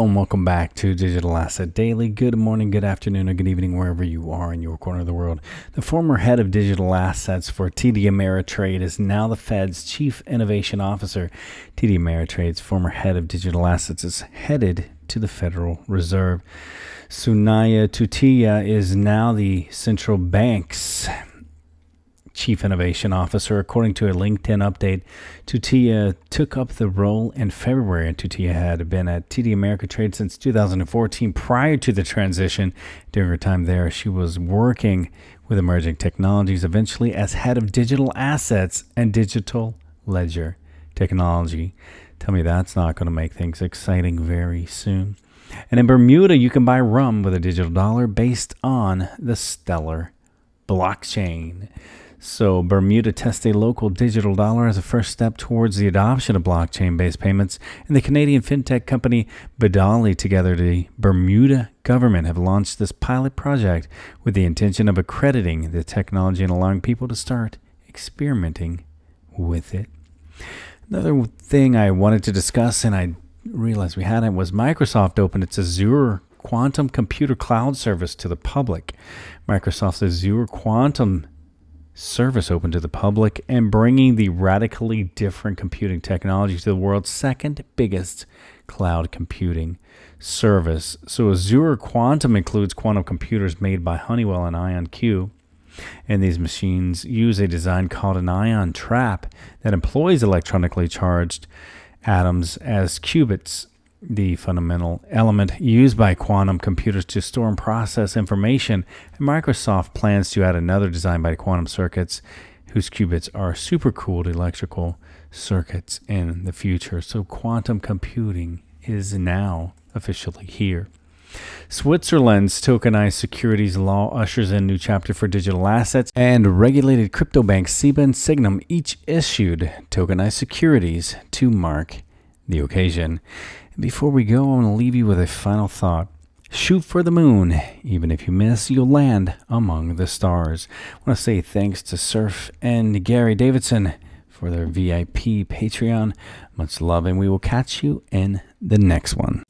Hello and welcome back to Digital Asset Daily. Good morning, good afternoon, or good evening, wherever you are in your corner of the world. The former head of digital assets for TD Ameritrade is now the Fed's Chief Innovation Officer. TD Ameritrade's former head of digital assets is headed to the Federal Reserve. Sunaya Tutia is now the central bank's Chief Innovation Officer. According to a LinkedIn update, Tutia took up the role in February, and Tutia had been at TD Ameritrade since 2014. Prior to the transition, during her time there, she was working with emerging technologies, eventually as head of digital assets and digital ledger technology. Tell me that's not going to make things exciting very soon. And in Bermuda, you can buy rum with a digital dollar based on the Stellar blockchain. So Bermuda tests a local digital dollar as a first step towards the adoption of blockchain-based payments, and the Canadian fintech company Badali, together the Bermuda government, have launched this pilot project with the intention of accrediting the technology and allowing people to start experimenting with it. Another thing I wanted to discuss, and I realized we hadn't, was Microsoft opened its Azure Quantum Computer Cloud service to the public. Microsoft's Azure Quantum service open to the public and bringing the radically different computing technology to the world's second biggest cloud computing service. So Azure Quantum includes quantum computers made by Honeywell and IonQ, and these machines use a design called an ion trap that employs electronically charged atoms as qubits, the fundamental element used by quantum computers to store and process information. And Microsoft plans to add another design by quantum circuits whose qubits are supercooled electrical circuits in the future. So quantum computing is now officially here. Switzerland's tokenized securities law ushers in a new chapter for digital assets, and regulated crypto banks SEBA and Signum each issued tokenized securities to mark the occasion. Before we go, I want to leave you with a final thought. Shoot for the moon. Even if you miss, you'll land among the stars. I want to say thanks to Surf and Gary Davidson for their VIP Patreon. Much love, and we will catch you in the next one.